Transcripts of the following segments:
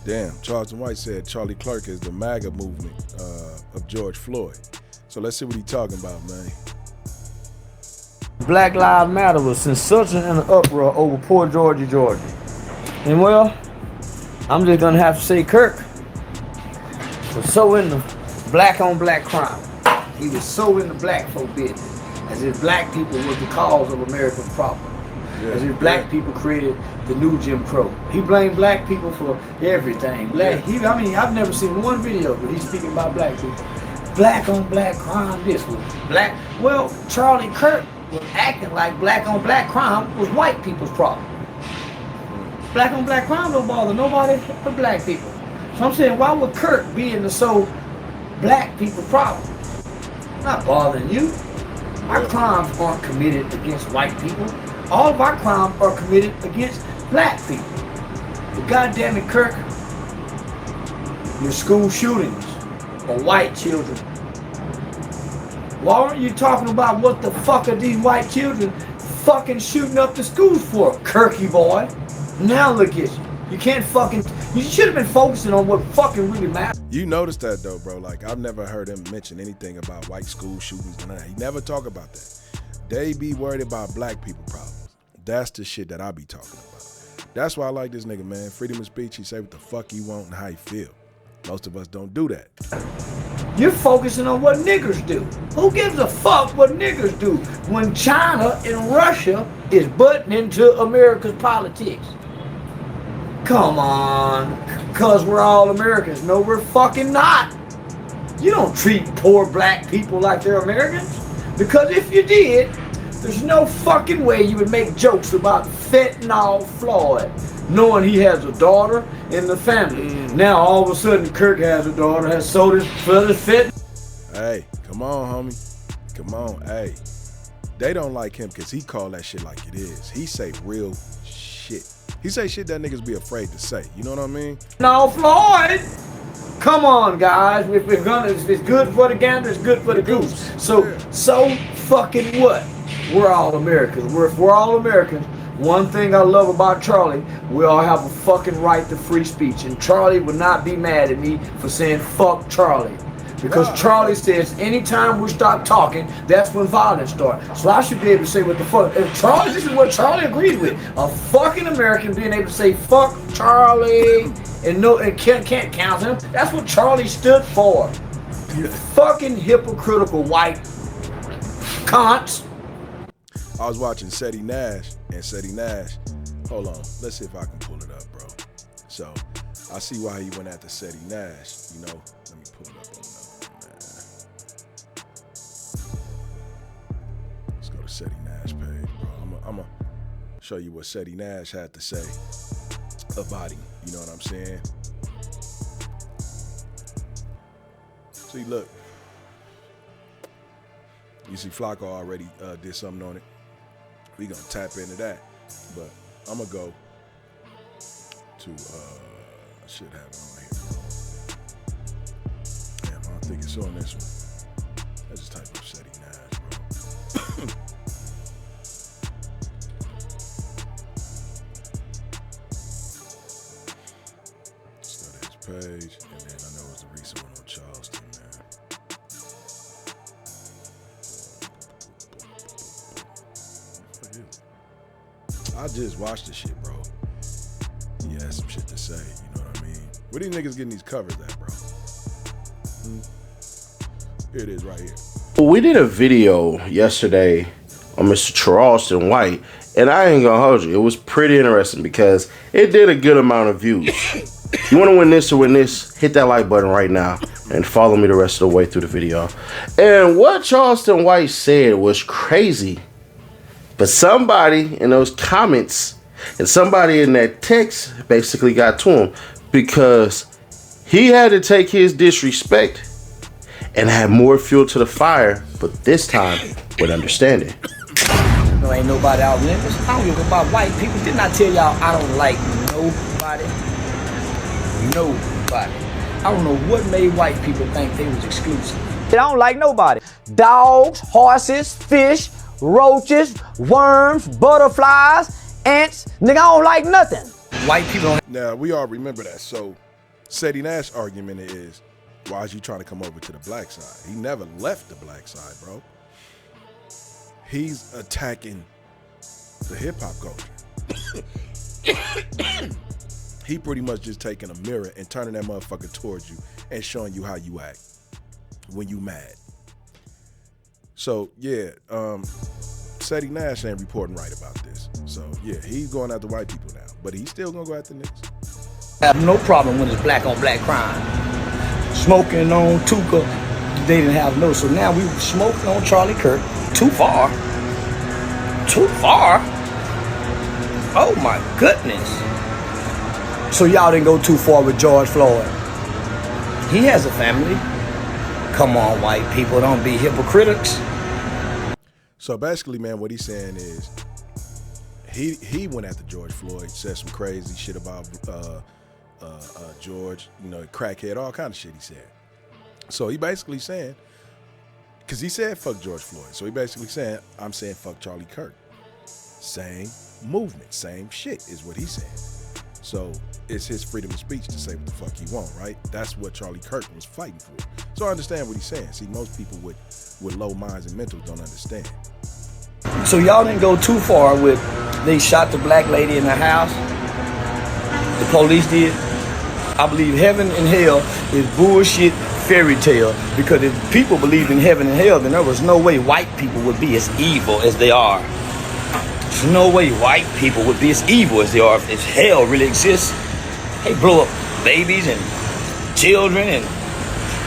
Damn, Charleston White said Charlie Kirk is the MAGA movement of George Floyd. So let's see what he's talking about, man. Black Lives Matter was sensation and an uproar over poor Georgia. And well, I'm just gonna have to say Kirk was so into black on black crime. He was so into black folk business, as if black people was the cause of America's problem. As if black people created the new Jim Crow. He blamed black people for everything. I mean, I've never seen one video where he's speaking about black people. Black on black crime, this was black. Well, Charlie Kirk was acting like black on black crime was white people's problem. Black on black crime don't bother nobody but black people. So I'm saying, why would Kirk be in the so black people problem? Not bothering you. Our crimes aren't committed against white people. All of our crimes are committed against black people. But goddamn it, Kirk, your school shootings are white children. Why aren't you talking about what the fuck are these white children fucking shooting up the schools for, Kirky boy? Now look at you. You should have been focusing on what fucking really matters. You noticed that though, bro. Like, I've never heard him mention anything about white school shootings and that. He never talk about that. They be worried about black people problems. That's the shit that I be talking about. That's why I like this nigga, man. Freedom of speech, he say what the fuck he want and how he feel. Most of us don't do that. You're focusing on what niggers do. Who gives a fuck what niggers do when China and Russia is butting into America's politics? Come on, cause we're all Americans. No, we're fucking not. You don't treat poor black people like they're Americans. Because if you did, there's no fucking way you would make jokes about fentanyl Floyd, knowing he has a daughter in the family. Now all of a sudden Kirk has a daughter, has sold his fentanyl. Hey, come on, homie. Come on, hey. They don't like him because he call that shit like it is. He say real shit. He say shit that niggas be afraid to say. You know what I mean? No, Floyd. Come on, guys. If it's good for the gander, it's good for the goose. So fucking what? We're all Americans. If we're all Americans, one thing I love about Charlie, we all have a fucking right to free speech. And Charlie would not be mad at me for saying fuck Charlie. Because Charlie says anytime we stop talking, that's when violence starts. So I should be able to say what the fuck. And Charlie, this is what Charlie agreed with. A fucking American being able to say fuck Charlie and can't counsel him. That's what Charlie stood for. You fucking hypocritical white cunts. I was watching Seti Nash, and Seti Nash, hold on, let's see if I can pull it up, bro. So, I see why he went after Seti Nash, you know. Let me pull it up on another one, man. Let's go to Seti Nash page, bro. I'm gonna show you what Seti Nash had to say about him, you know what I'm saying? See, look. You see Flacco already did something on it. We gonna tap into that, but I'm gonna go to I should have it on here. Damn, I don't think it's on this one. I just type up Seti Nash, bro. Let's go to his page, and then I know it's the recent one on Charleston, man. I just watched the shit, bro. He had some shit to say, you know what I mean? Where these niggas getting these covers at, bro? Here it is right here. Well, we did a video yesterday on Mr. Charleston White, and I ain't gonna hold you. It was pretty interesting because it did a good amount of views. If you want to win this or win this, hit that like button right now and follow me the rest of the way through the video. And what Charleston White said was crazy. But somebody in those comments and somebody in that text basically got to him because he had to take his disrespect and add more fuel to the fire, but this time with understanding. No, ain't nobody out limits. I don't give about white people. Didn't I tell y'all I don't like nobody? Nobody. I don't know what made white people think they was exclusive. I don't like nobody. Dogs, horses, fish, roaches, worms, butterflies, ants. Nigga, I don't like nothing. White people don't. Now, we all remember that. So, Sadie Nash's argument is, why is you trying to come over to the black side? He never left the black side, bro. He's attacking the hip-hop culture. He pretty much just taking a mirror and turning that motherfucker towards you and showing you how you act when you mad. So, yeah, Sadie Nash ain't reporting right about this. So, yeah, he's going after white people now, but he's still going to go after niggas. I have no problem when it's black on black crime. Smoking on Tuka, they didn't have no. So now we smoking on Charlie Kirk. Too far. Too far? Oh my goodness. So y'all didn't go too far with George Floyd. He has a family. Come on, white people, don't be hypocrites. So basically, man, what he's saying is he went after George Floyd, said some crazy shit about George, you know, crackhead, all kind of shit he said. So he basically saying, because he said fuck George Floyd, so he basically saying, I'm saying fuck Charlie Kirk. Same movement, same shit is what he's saying. So it's his freedom of speech to say what the fuck he want, right? That's what Charlie Kirk was fighting for. So I understand what he's saying. See, most people with low minds and mentals don't understand. So y'all didn't go too far with, they shot the black lady in the house. The police did. I believe heaven and hell is bullshit fairy tale, because if people believed in heaven and hell, then there was no way white people would be as evil as they are. There's no way white people would be as evil as they are if hell really exists. They blow up babies and children and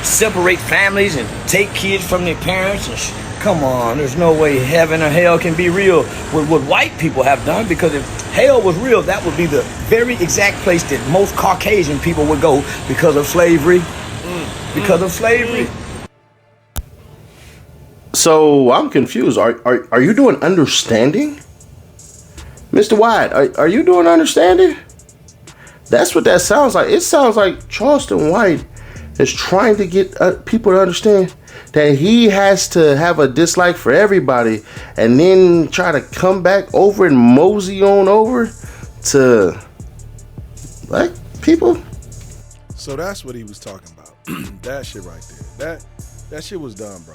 separate families and take kids from their parents. And come on, there's no way heaven or hell can be real with what white people have done, because if hell was real, that would be the very exact place that most Caucasian people would go because of slavery. Because of slavery. So I'm confused. Are you doing understanding? Mr. White, are you doing understanding? That's what that sounds like. It sounds like Charleston White is trying to get people to understand that he has to have a dislike for everybody and then try to come back over and mosey on over to black people. So that's what he was talking about. That shit right there. That shit was dumb, bro.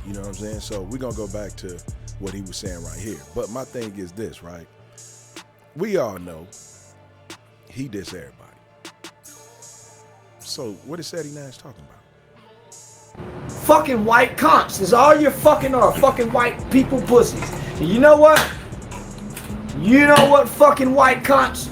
You know what I'm saying? So we're going to go back to what he was saying right here. But my thing is this, right? We all know he diss everybody. So what is Sadie Nash talking about? Fucking white cunts is all you fucking are. Fucking white people pussies. And you know what? You know what, fucking white cunts?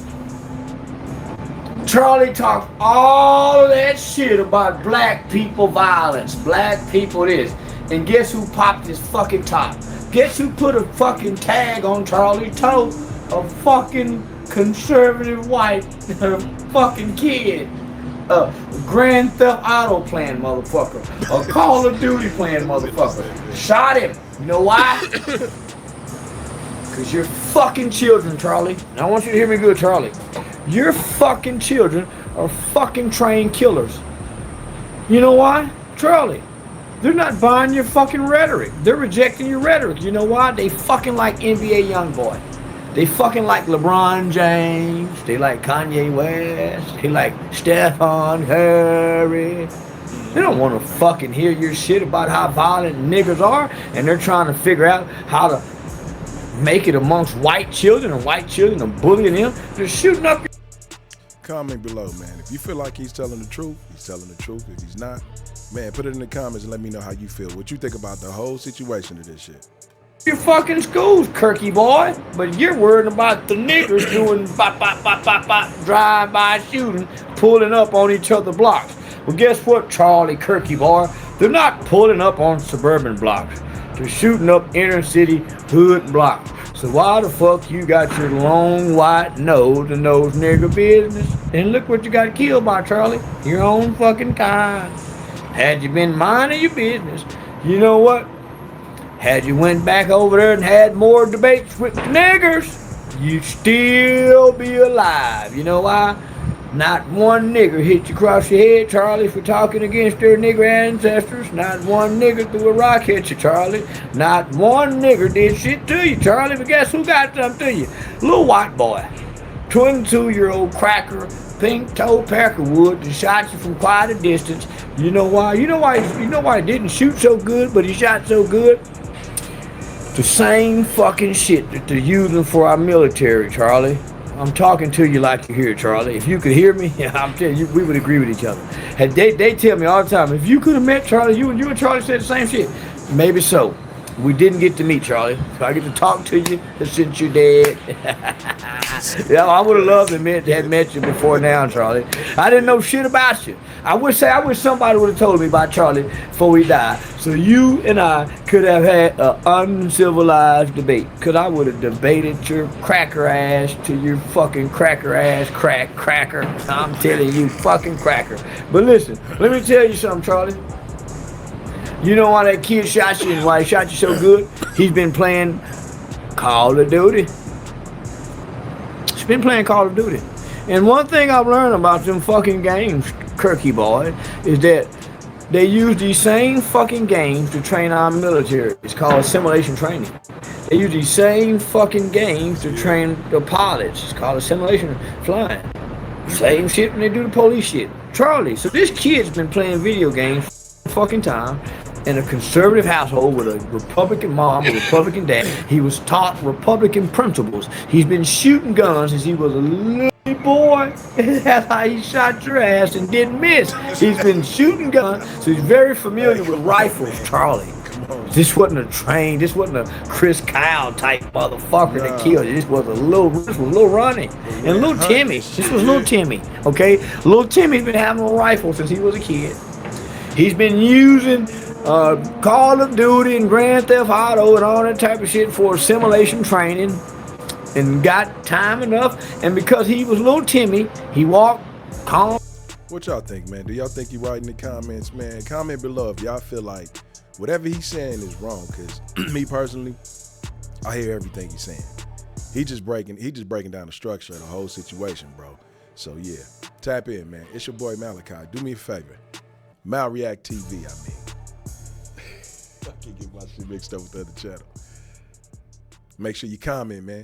Charlie talked all of that shit about black people violence, black people this. And guess who popped his fucking top? Guess who put a fucking tag on Charlie's toe? A fucking conservative white fucking kid. A Grand Theft Auto playing motherfucker. A Call of Duty playing motherfucker. Shot him. You know why? Because you're fucking children, Charlie. And I want you to hear me good, Charlie. Your fucking children are fucking trained killers. You know why? Charlie, they're not buying your fucking rhetoric. They're rejecting your rhetoric. You know why? They fucking like NBA Youngboy. They fucking like LeBron James. They like Kanye West. They like Stephen Curry. They don't want to fucking hear your shit about how violent niggas are, and they're trying to figure out how to make it amongst white children, and white children are bullying them. They're shooting up. Comment below, man. If you feel like he's telling the truth, he's telling the truth. If he's not, man, put it in the comments and let me know how you feel. What you think about the whole situation of this shit. Your fucking schools, Kirky boy, but you're worried about the niggers doing drive-by shooting, pulling up on each other's blocks. Well, guess what, Charlie Kirky boy? They're not pulling up on suburban blocks. They're shooting up inner city hood blocks. So why the fuck you got your long white nose and those nigger business? And look what you got killed by, Charlie. Your own fucking kind. Had you been minding your business, you know what? Had you went back over there and had more debates with the niggers, you'd still be alive. You know why? Not one nigger hit you across your head, Charlie, for talking against their nigger ancestors. Not one nigger threw a rock at you, Charlie. Not one nigger did shit to you, Charlie. But guess who got something to you? Little white boy. 22-year-old cracker, pink-toed Peckerwood that shot you from quite a distance. You know why? You know why he didn't shoot so good, but he shot so good? The same fucking shit that they're using for our military, Charlie. I'm talking to you like you're here, Charlie. If you could hear me, I'm telling you, we would agree with each other. And they tell me all the time, if you could have met Charlie, you and Charlie said the same shit. Maybe so. We didn't get to meet, Charlie. So I get to talk to you since you're dead. Yeah, I would have loved to have met you before now, Charlie. I didn't know shit about you. I wish somebody would have told me about Charlie before he died. So you and I could have had an uncivilized debate. Because I would have debated your cracker ass to your fucking cracker ass cracker. I'm telling you, fucking cracker. But listen, let me tell you something, Charlie. You know why that kid shot you and why he shot you so good? He's been playing Call of Duty. He's been playing Call of Duty. And one thing I've learned about them fucking games, Kirky boy, is that they use these same fucking games to train our military. It's called simulation training. They use these same fucking games to train the pilots. It's called a simulation flying. Same shit when they do the police shit. Charlie, so this kid's been playing video games fucking time in a conservative household with a Republican mom, a Republican dad. He was taught Republican principles. He's been shooting guns since he was a little boy. That's how he shot your ass and didn't miss. He's been shooting guns, so he's very familiar with rifles, Charlie. This wasn't a Chris Kyle type motherfucker that killed you. This was little Ronnie. And little Timmy. This was little Timmy, okay? Little Timmy's been having a rifle since he was a kid. He's been using Call of Duty and Grand Theft Auto and all that type of shit for simulation training and got time enough. And because he was little Timmy, he walked calm. What y'all think, man? Do y'all think he right in the comments, man? Comment below if y'all feel like whatever he's saying is wrong. Because me personally, I hear everything he's saying. He just breaking down the structure of the whole situation, bro. So yeah, tap in, man. It's your boy Malachi. Do me a favor. MalReactTV, I mean. I can't get my shit mixed up with the other channel. Make sure you comment, man.